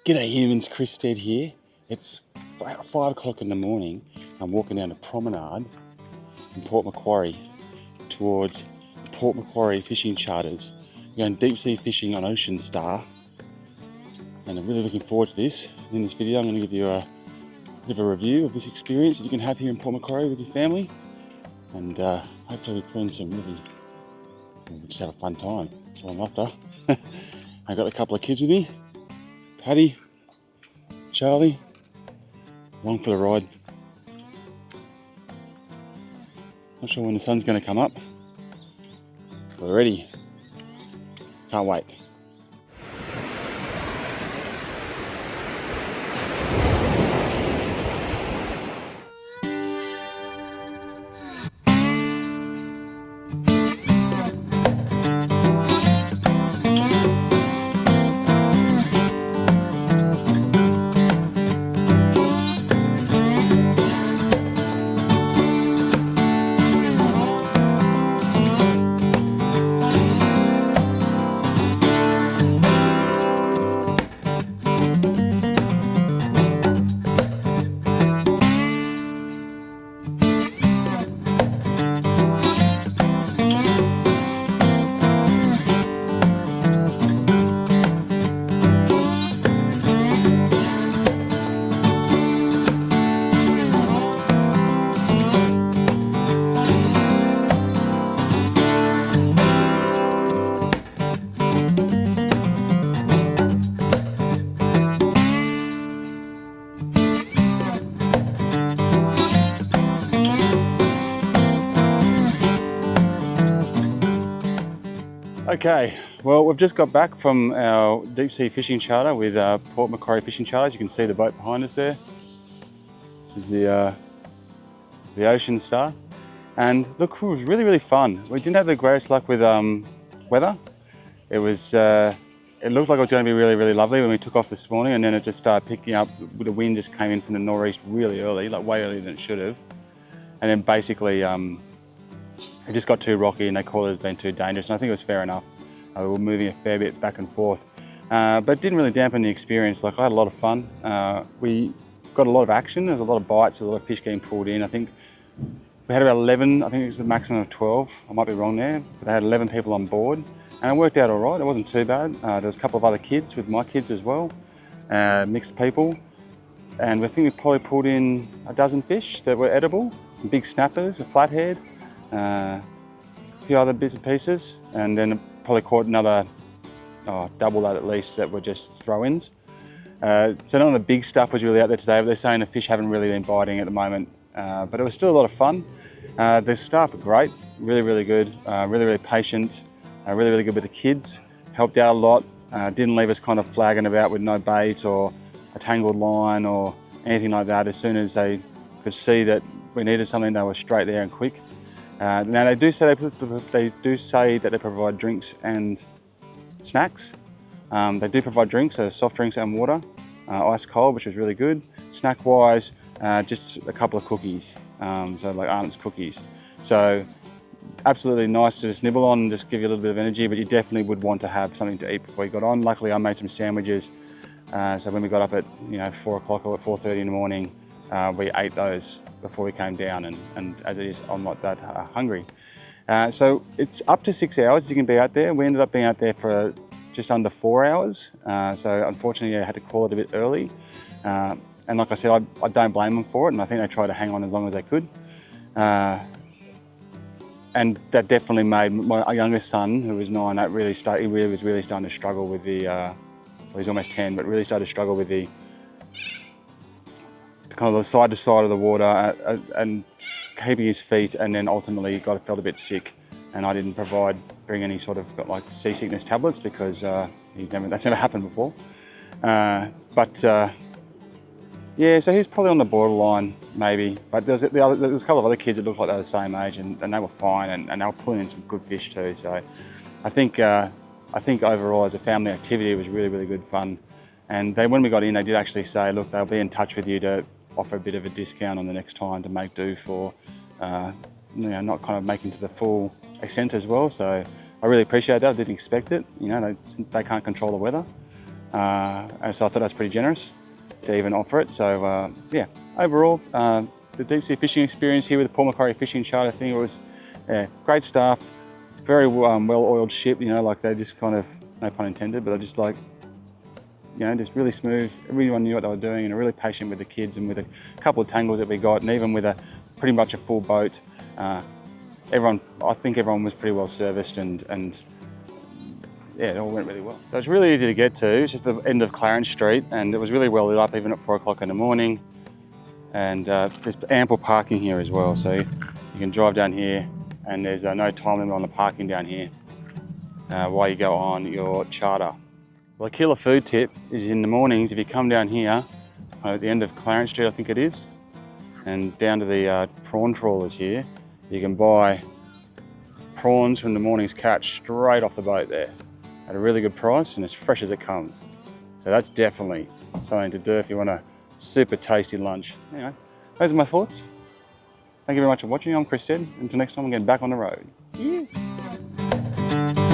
G'day humans, Chris Stead here. It's about 5 o'clock in the morning. I'm walking down the promenade in Port Macquarie towards the Port Macquarie Fishing Charters. We're going deep sea fishing on Ocean Star, and I'm really looking forward to this. In this video I'm going to give you a bit of a review of this experience that you can have here in Port Macquarie with your family, and hopefully we put in some we'll just have a fun time. That's what I'm after. I've got a couple of kids with me. Paddy, Charlie, along for the ride. Not sure when the sun's going to come up, but we're ready. Can't wait. Okay, well, we've just got back from our deep sea fishing charter with Port Macquarie Fishing Charters. You can see the boat behind us there. This is the Ocean Star. And look, it was really fun. We didn't have the greatest luck with weather. It was, it looked like it was going to be really lovely when we took off this morning, and then it just started picking up. The wind just came in from the northeast really early, like way earlier than it should have. And then basically, it just got too rocky and they called it as being too dangerous, and I think it was fair enough. We were moving a fair bit back and forth, but it didn't really dampen the experience. Like, I had a lot of fun. We got a lot of action. There was a lot of bites, a lot of fish getting pulled in. I think we had about 11, I think it was the maximum of 12. I might be wrong there, but they had 11 people on board, and it worked out all right. It wasn't too bad. There was a couple of other kids with my kids as well, mixed people. And I think we probably pulled in a dozen fish that were edible, some big snappers, a flathead, a few other bits and pieces, and then probably caught another double that at least that were just throw-ins. So none of the big stuff was really out there today, but they're saying the fish haven't really been biting at the moment, but it was still a lot of fun. The staff are great, really good, really patient, really good with the kids, helped out a lot, didn't leave us kind of flagging about with no bait or a tangled line or anything like that. As soon as they could see that we needed something, they were straight there and quick. Now they do say that they provide drinks and snacks. They do provide drinks, so soft drinks and water, ice cold, which was really good. Snack wise, just a couple of cookies, so like Aunt's cookies. So absolutely nice to just nibble on and just give you a little bit of energy, but you definitely would want to have something to eat before you got on. Luckily I made some sandwiches, so when we got up at 4 o'clock or at 4:30 in the morning, we ate those before we came down, and as it is, I'm not that hungry. So it's up to 6 hours you can be out there. We ended up being out there for just under 4 hours. So unfortunately I had to call it a bit early. And like I said, I don't blame them for it, and I think they tried to hang on as long as they could. And that definitely made my youngest son, who was 9, he was really starting to struggle with the, well, he's almost 10, but really started to struggle with the kind of the side to side of the water and keeping his feet, and then ultimately felt a bit sick, and I didn't bring any sort of like seasickness tablets because that's never happened before. Yeah, so he's probably on the borderline maybe, but there's a couple of other kids that looked like they were the same age, and they were fine, and they were pulling in some good fish too. So I think overall as a family activity it was really good fun. And when we got in, they did actually say, look, they'll be in touch with you to offer a bit of a discount on the next time to make do for not kind of making to the full extent as well. So I really appreciate that. I didn't expect it. They can't control the weather. And so I thought that's pretty generous to even offer it. So yeah, overall, the deep sea fishing experience here with the Port Macquarie Fishing Charter thing, it was great staff, very well-oiled ship, you know, like they just kind of, no pun intended, but I just like, you know, just really smooth. Everyone knew what they were doing and really patient with the kids, and with a couple of tangles that we got, and even with pretty much a full boat, I think everyone was pretty well serviced, and yeah, it all went really well. So it's really easy to get to. It's just the end of Clarence Street, and it was really well lit up even at 4 o'clock in the morning. And there's ample parking here as well, so you can drive down here, and there's no time limit on the parking down here while you go on your charter. Well, a killer food tip is in the mornings, if you come down here at the end of Clarence Street, I think it is, and down to the prawn trawlers here, you can buy prawns from the morning's catch straight off the boat there at a really good price and as fresh as it comes. So that's definitely something to do if you want a super tasty lunch. Anyway, those are my thoughts. Thank you very much for watching. I'm Chris Stead. Until next time, I'm getting back on the road. Yeah.